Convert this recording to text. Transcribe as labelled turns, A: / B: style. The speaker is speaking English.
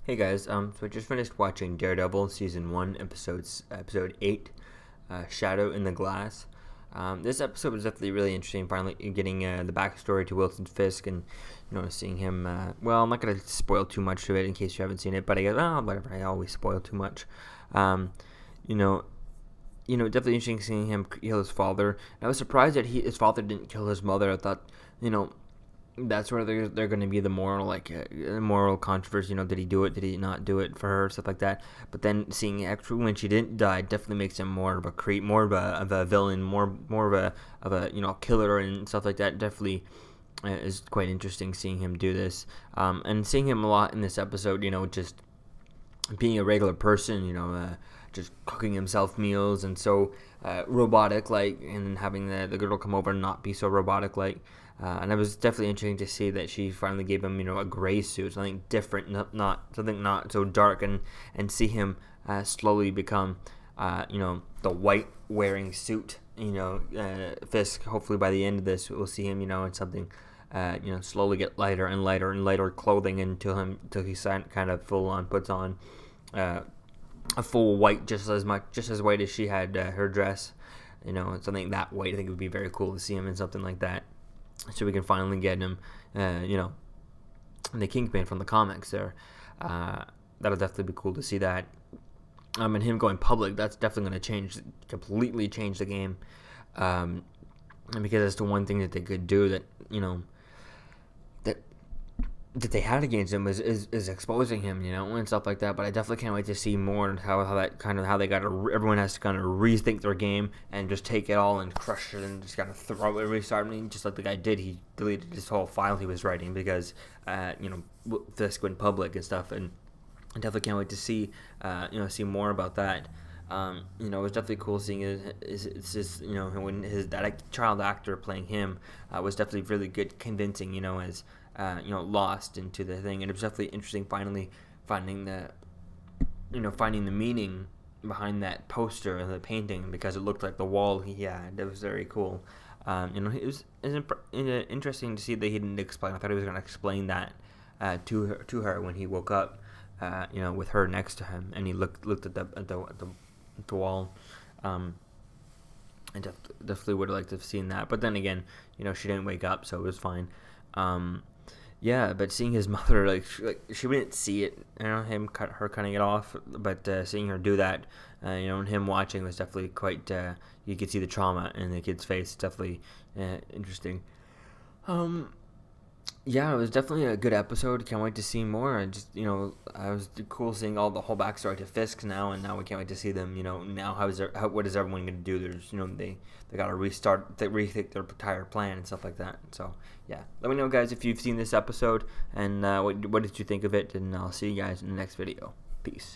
A: Hey guys, so I just finished watching Daredevil season 1, episode 8, Shadow in the Glass. This episode was definitely really interesting. Finally, getting the backstory to Wilson Fisk and seeing him. Well, I'm not gonna spoil too much of it in case you haven't seen it, but I guess whatever. I always spoil too much. Um, you know, definitely interesting seeing him kill his father. And I was surprised that his father didn't kill his mother. I thought, that's where they're going to be the moral controversy. Did he do it? Did he not do it for her? Stuff like that. But then seeing actually when she didn't die definitely makes him more of a more of a villain, more of a killer and stuff like that. Definitely is quite interesting seeing him do this, and seeing him a lot in this episode. Just being a regular person. Just cooking himself meals and so robotic like, and having the girl come over and not be so robotic like. And it was definitely interesting to see that she finally gave him, a gray suit, something different, not something not so dark, and see him slowly become, the white wearing suit. Fisk. Hopefully by the end of this, we'll see him, in something, slowly get lighter and lighter and lighter clothing until he kind of full on puts on a full white, just as white as she had her dress. Something that white. I think it would be very cool to see him in something like that. So we can finally get him, the Kingpin from the comics there. That'll definitely be cool to see that. And him going public, that's definitely going to completely change the game. And because that's the one thing that they could do that, that they had against him is exposing him, and stuff like that. But I definitely can't wait to see more and how they got to. Everyone has to kind of rethink their game and just take it all and crush it and just kind of throw it, restart. I mean, just like the guy did, he deleted his whole file he was writing because Fisk went public and stuff. And I definitely can't wait to see see more about that. It was definitely cool seeing when that child actor playing him was definitely really good, convincing. As lost into the thing, and it was definitely interesting finally finding the meaning behind that poster and the painting, because it looked like the wall he had. It was very cool. It was interesting to see that he didn't explain. I thought he was going to explain that to her when he woke up, with her next to him, and he looked at the wall. I definitely would have liked to have seen that, but then again, she didn't wake up, so it was fine. Yeah, but seeing his mother, she wouldn't see it, him cutting it off, but seeing her do that, and him watching was definitely quite. You could see the trauma in the kid's face. Definitely interesting. Yeah, it was definitely a good episode. Can't wait to see more. I just, I was cool seeing the whole backstory to Fisk now, and now we can't wait to see them. Now what is everyone going to do? There's, they got to rethink their entire plan and stuff like that. So yeah, let me know, guys, if you've seen this episode and what did you think of it, and I'll see you guys in the next video. Peace.